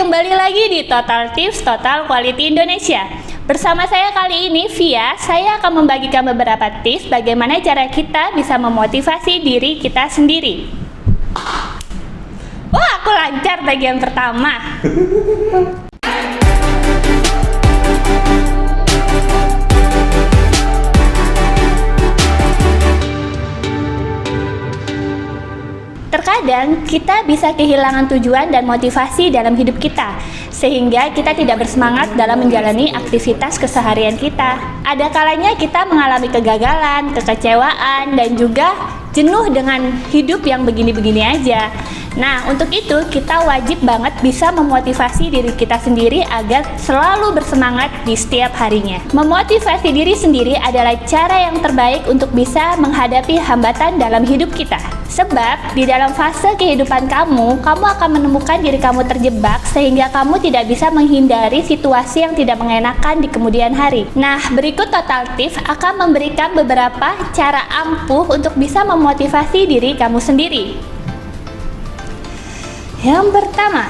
kembali lagi di Total Tips Total Quality Indonesia. Bersama saya kali ini Via, saya akan membagikan beberapa tips bagaimana cara kita bisa memotivasi diri kita sendiri. Wah, aku lancar bagian pertama. Terkadang kita bisa kehilangan tujuan dan motivasi dalam hidup kita, sehingga kita tidak bersemangat dalam menjalani aktivitas keseharian kita. Ada kalanya kita mengalami kegagalan, kekecewaan, dan juga jenuh dengan hidup yang begini-begini aja. Nah, untuk itu kita wajib banget bisa memotivasi diri kita sendiri agar selalu bersemangat di setiap harinya. Memotivasi diri sendiri adalah cara yang terbaik untuk bisa menghadapi hambatan dalam hidup kita. Sebab di dalam fase kehidupan kamu akan menemukan diri kamu terjebak sehingga kamu tidak bisa menghindari situasi yang tidak mengenakan di kemudian hari. Nah, berikut Total Tips akan memberikan beberapa cara ampuh untuk bisa memotivasi diri kamu sendiri. Yang pertama,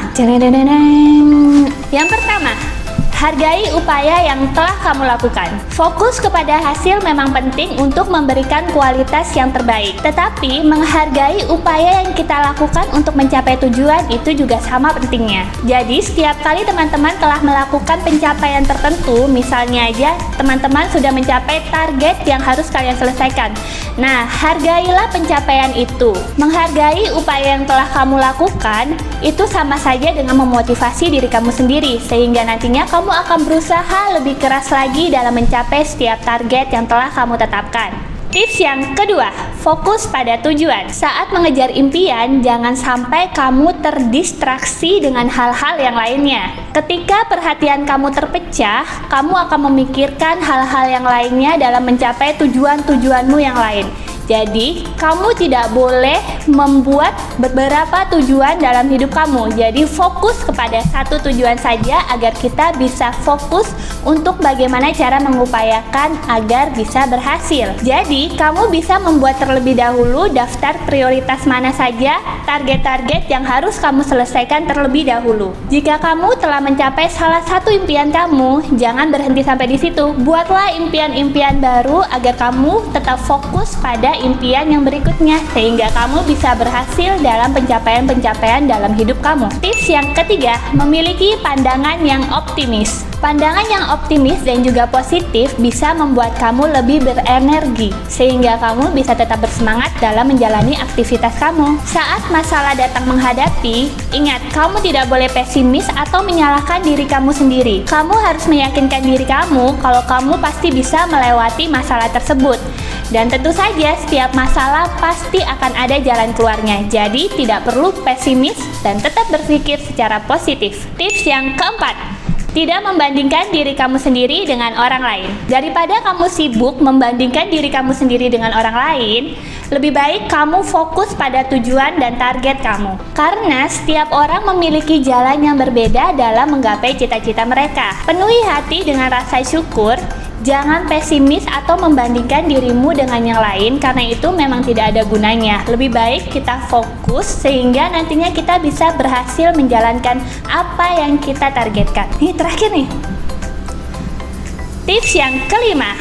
hargai upaya yang telah kamu lakukan. Fokus kepada hasil memang penting untuk memberikan kualitas yang terbaik. Tetapi menghargai upaya yang kita lakukan untuk mencapai tujuan itu juga sama pentingnya. Jadi setiap kali teman-teman telah melakukan pencapaian tertentu, misalnya aja teman-teman sudah mencapai target yang harus kalian selesaikan. Nah, hargailah pencapaian itu. Menghargai upaya yang telah kamu lakukan itu sama saja dengan memotivasi diri kamu sendiri, sehingga nantinya kamu akan berusaha lebih keras lagi dalam mencapai setiap target yang telah kamu tetapkan. Tips yang kedua, fokus pada tujuan. Saat mengejar impian, jangan sampai kamu terdistraksi dengan hal-hal yang lainnya. Ketika perhatian kamu terpecah, kamu akan memikirkan hal-hal yang lainnya dalam mencapai tujuan-tujuanmu yang lain. Jadi, kamu tidak boleh membuat beberapa tujuan dalam hidup kamu. Jadi, fokus kepada satu tujuan saja agar kita bisa fokus untuk bagaimana cara mengupayakan agar bisa berhasil. Jadi, kamu bisa membuat terlebih dahulu daftar prioritas mana saja target-target yang harus kamu selesaikan terlebih dahulu. Jika kamu telah mencapai salah satu impian kamu, jangan berhenti sampai di situ. Buatlah impian-impian baru agar kamu tetap fokus pada impian yang berikutnya, sehingga kamu bisa berhasil dalam pencapaian-pencapaian dalam hidup kamu. Tips yang ketiga, memiliki pandangan yang optimis. Pandangan yang optimis dan juga positif bisa membuat kamu lebih berenergi, sehingga kamu bisa tetap bersemangat dalam menjalani aktivitas kamu. Saat masalah datang menghadapi, ingat, kamu tidak boleh pesimis atau menyalahkan diri kamu sendiri. Kamu harus meyakinkan diri kamu kalau kamu pasti bisa melewati masalah tersebut. Dan tentu saja setiap masalah pasti akan ada jalan keluarnya. Jadi tidak perlu pesimis dan tetap berpikir secara positif. Tips yang keempat, tidak membandingkan diri kamu sendiri dengan orang lain. Daripada kamu sibuk membandingkan diri kamu sendiri dengan orang lain, lebih baik kamu fokus pada tujuan dan target kamu. Karena setiap orang memiliki jalan yang berbeda dalam menggapai cita-cita mereka. Penuhi hati dengan rasa syukur. Jangan pesimis atau membandingkan dirimu dengan yang lain, karena itu memang tidak ada gunanya. Lebih baik kita fokus sehingga nantinya kita bisa berhasil menjalankan apa yang kita targetkan. Ini terakhir nih. Tips yang kelima,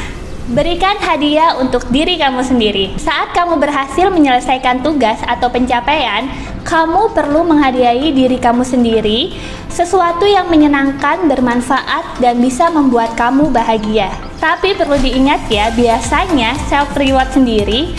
berikan hadiah untuk diri kamu sendiri. Saat kamu berhasil menyelesaikan tugas atau pencapaian, kamu perlu menghadiahi diri kamu sendiri sesuatu yang menyenangkan, bermanfaat, dan bisa membuat kamu bahagia. Tapi perlu diingat ya, biasanya self reward sendiri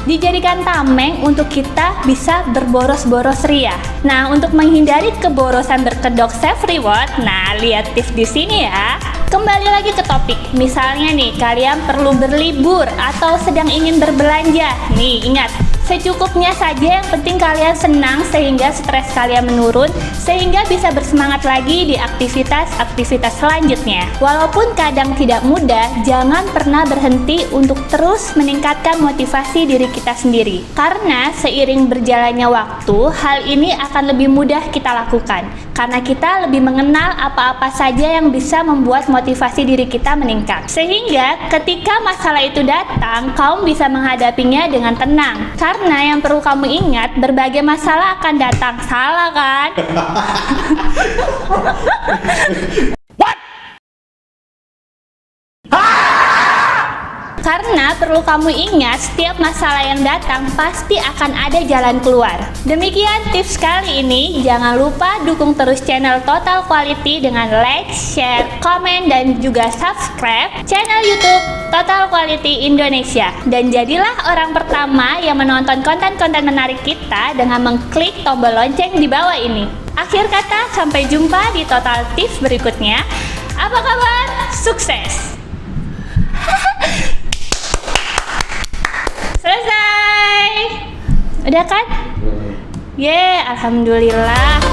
dijadikan tameng untuk kita bisa berboros-boros ria. Nah, untuk menghindari keborosan berkedok self reward, nah lihat tips di sini ya. Kembali lagi ke topik. Misalnya nih, kalian perlu berlibur atau sedang ingin berbelanja. Nih, ingat, secukupnya saja, yang penting kalian senang sehingga stres kalian menurun, sehingga bisa bersemangat lagi di aktivitas-aktivitas selanjutnya. Walaupun kadang tidak mudah, jangan pernah berhenti untuk terus meningkatkan motivasi diri kita sendiri. Karena seiring berjalannya waktu, hal ini akan lebih mudah kita lakukan. Karena kita lebih mengenal apa-apa saja yang bisa membuat motivasi diri kita meningkat. Sehingga ketika masalah itu datang, kamu bisa menghadapinya dengan tenang. Karena yang perlu kamu ingat, berbagai masalah akan datang. Salah kan? Karena perlu kamu ingat, setiap masalah yang datang pasti akan ada jalan keluar. Demikian tips kali ini. Jangan lupa dukung terus channel Total Quality dengan like, share, komen, dan juga subscribe channel YouTube Total Quality Indonesia. Dan jadilah orang pertama yang menonton konten-konten menarik kita dengan mengklik tombol lonceng di bawah ini. Akhir kata, sampai jumpa di Total Tips berikutnya. Apa kabar? Sukses! Selesai. Udah kan? Alhamdulillah.